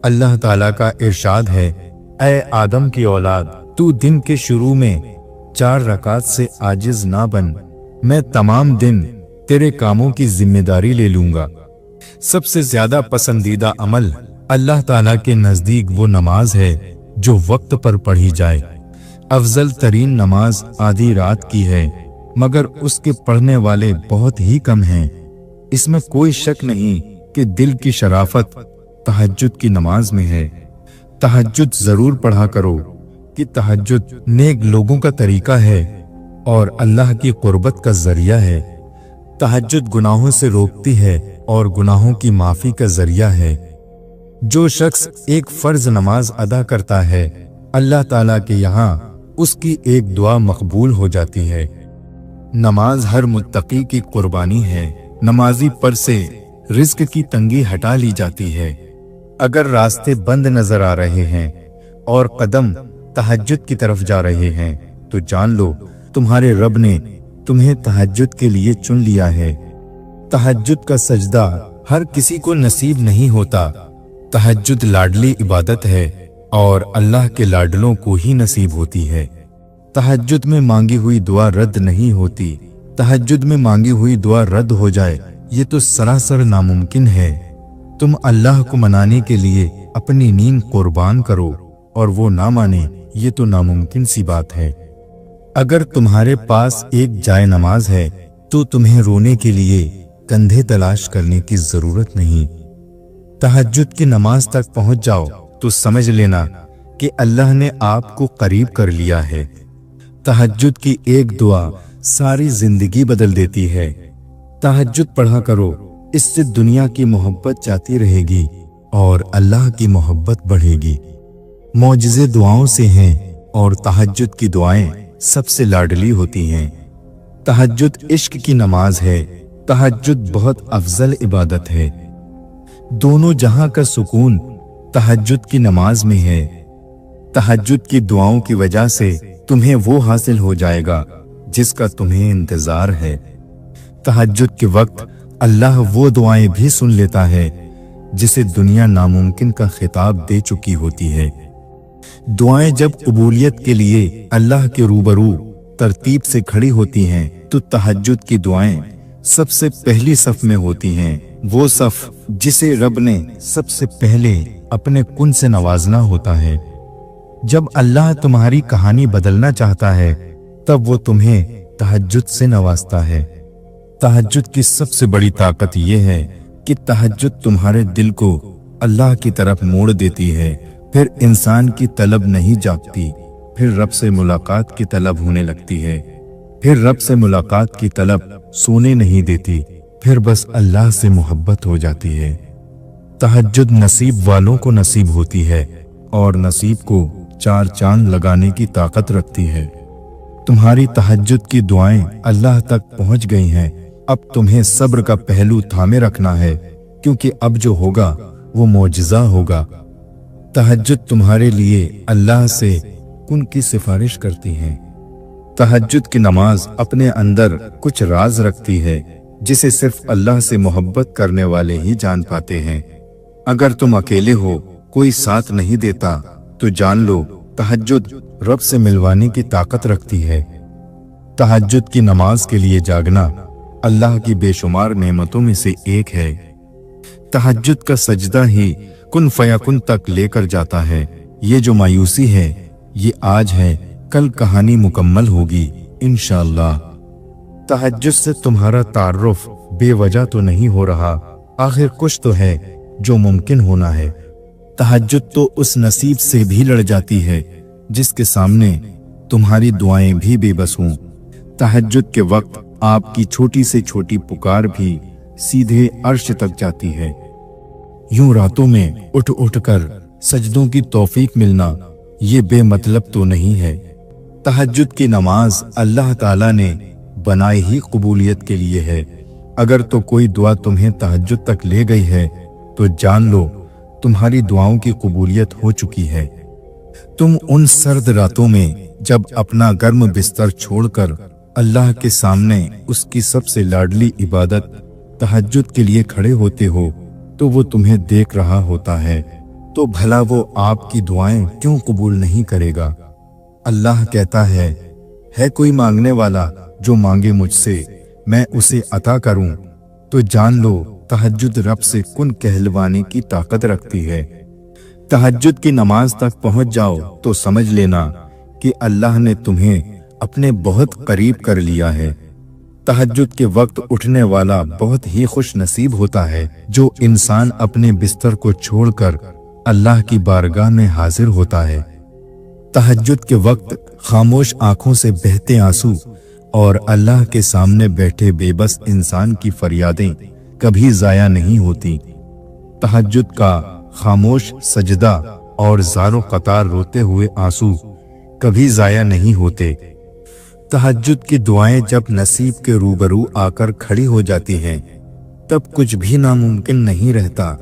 अल्लाह ताला का इरशाद है, ऐ आदम की औलाद, तू दिन के शुरू में 4 रकात से आजिज ना बन, मैं तमाम दिन तेरे कामों की जिम्मेदारी ले लूंगा। सबसे ज्यादा पसंदीदा अमल अल्लाह ताला के नजदीक वो नमाज है जो वक्त पर पढ़ी जाए। अफजल तरीन नमाज आधी रात की है, मगर उसके पढ़ने वाले बहुत ही कम हैं। इसमें कोई शक नहीं कि दिल की शराफत तहज्जुद की नमाज में है। तहज्जुद जरूर पढ़ा करो कि तहज्जुद नेक लोगों का तरीका है और अल्लाह की कुर्बत का जरिया है। तहज्जुद गुनाहों से रोकती है और गुनाहों की माफी का जरिया है। जो शख्स एक फर्ज नमाज अदा करता है, अल्लाह ताला के यहाँ उसकी एक दुआ मकबूल हो जाती है। नमाज हर मुत्तकी की कुर्बानी है। नमाजी पर से रिज्क की तंगी हटा ली जाती है। अगर रास्ते बंद नजर आ रहे हैं और कदम तहज्जुद की तरफ जा रहे हैं, तो जान लो तुम्हारे रब ने तुम्हें तहज्जुद के लिए चुन लिया है। तहज्जुद का सजदा हर किसी को नसीब नहीं होता। तहज्जुद लाडली इबादत है और अल्लाह के लाडलों को ही नसीब होती है। तहज्जुद में मांगी हुई दुआ रद्द नहीं होती। तहज्जुद में मांगी हुई दुआ रद्द हो जाए, ये तो सरासर नामुमकिन है। तुम अल्लाह को मनाने के लिए अपनी नींद कुर्बान करो और वो ना माने, ये तो नामुमकिन सी बात है। अगर तुम्हारे पास एक जाए नमाज है तो तुम्हें रोने के लिए कंधे तलाश करने की जरूरत नहीं। तहज्जुद की नमाज तक पहुंच जाओ तो समझ लेना कि अल्लाह ने आपको करीब कर लिया है। तहज्जुद की एक दुआ सारी जिंदगी बदल देती है। तहज्जुद पढ़ा करो, इससे दुनिया की मोहब्बत जाती रहेगी और अल्लाह की मोहब्बत बढ़ेगी। मौजिज़े दुआओं से हैं और तहज्जुद की दुआएं सबसे लाडली होती हैं। तहज्जुद इश्क की नमाज है। तहज्जुद बहुत अफजल इबादत है। दोनों जहां का सुकून तहज्जुद की नमाज में है। तहज्जुद की दुआओं की वजह से तुम्हें वो हासिल हो जाएगा जिसका तुम्हें इंतजार है। तहज्जुद के वक्त अल्लाह वो दुआएं भी सुन लेता है जिसे दुनिया नामुमकिन का खिताब दे चुकी होती है। दुआएं जब कबूलियत के लिए अल्लाह के रूबरू तरतीब से खड़ी होती हैं, तो तहज्जुद की दुआएं सबसे पहली सफ में होती हैं। वो सफ जिसे रब ने सबसे पहले अपने कुन से नवाजना होता है। जब अल्लाह तुम्हारी कहानी बदलना चाहता है, तब वो तुम्हें तहज्जुद से नवाजता है। तहज्जुद की सबसे बड़ी ताकत यह है कि तहज्जुद तुम्हारे दिल को अल्लाह की तरफ मोड़ देती है। फिर इंसान की तलब नहीं जागती, फिर रब से मुलाकात की तलब होने लगती है। फिर रब से मुलाकात की तलब सोने नहीं देती, फिर बस अल्लाह से मोहब्बत हो जाती है। तहज्जुद नसीब वालों को नसीब होती है और नसीब को 4 चांद लगाने की ताकत रखती है। तुम्हारी तहज्जुद की दुआएं अल्लाह तक पहुंच गई हैं। अब तुम्हें सब्र का पहलू थामे रखना है, क्योंकि अब जो होगा वो मौजिज़ा होगा। तहज्जुद तुम्हारे लिए अल्लाह से कुन की सिफारिश करती है। तहज्जुद की नमाज अपने अंदर कुछ राज रखती है जिसे सिर्फ अल्लाह से मोहब्बत करने वाले ही जान पाते हैं। अगर तुम अकेले हो, कोई साथ नहीं देता, तो जान लो तहज्जुद रब से मिलवाने की ताकत रखती है। तहज्जुद की नमाज के लिए जागना अल्लाह की बेशुमार नेमतों में से एक है। तहज्जुद का सजदा ही कुन फयाकुन तक लेकर जाता है। ये जो मायूसी है ये आज है, कल कहानी मुकम्मल होगी इंशाअल्लाह। तहज्जुद से तुम्हारा तारुफ बेवजह तो नहीं हो रहा, आखिर कुछ तो है जो मुमकिन होना है। तहज्जुद तो उस नसीब से भी लड़ जाती है जिसके सामने तुम्हारी दुआएं भी बेबस हों। तहज्जुद के वक्त आपकी छोटी से छोटी पुकार भी सीधे अर्श तक जाती है। यूं रातों में उठ उठ कर सजदों की तौफीक मिलना ये बेमतलब तो नहीं है। तहज्जुद की नमाज अल्लाह ताला ने बनाई ही कबूलियत के लिए है। अगर तो कोई दुआ तुम्हें तहज्जुद तक ले गई है, तो जान लो तुम्हारी दुआओं की कबूलियत हो चुकी है। तुम उन सर्द रातों में जब अपना गर्म बिस्तर छोड़कर अल्लाह के सामने उसकी सबसे लाडली इबादत तहज्जुद के लिए खड़े होते हो, तो वो तुम्हें देख रहा होता है। تو بھلا وہ آپ کی دعائیں کیوں قبول نہیں کرے گا؟ اللہ کہتا ہے کوئی مانگنے والا جو مانگے مجھ سے میں اسے عطا کروں۔ تو جان لو تہجد رب سے کن کہلوانے کی طاقت رکھتی ہے۔ تہجد کی نماز تک پہنچ جاؤ تو سمجھ لینا کہ اللہ نے تمہیں اپنے بہت قریب کر لیا ہے۔ تہجد کے وقت اٹھنے والا بہت ہی خوش نصیب ہوتا ہے جو انسان اپنے بستر کو چھوڑ کر اللہ کی بارگاہ میں حاضر ہوتا ہے۔ تہجد کے وقت خاموش آنکھوں سے بہتے آنسو اور اللہ کے سامنے بیٹھے بے بس انسان کی فریادیں کبھی ضائع نہیں ہوتی۔ تہجد کا خاموش سجدہ اور زار و قطار روتے ہوئے آنسو کبھی ضائع نہیں ہوتے۔ تہجد کی دعائیں جب نصیب کے روبرو آ کر کھڑی ہو جاتی ہیں تب کچھ بھی ناممکن نہیں رہتا۔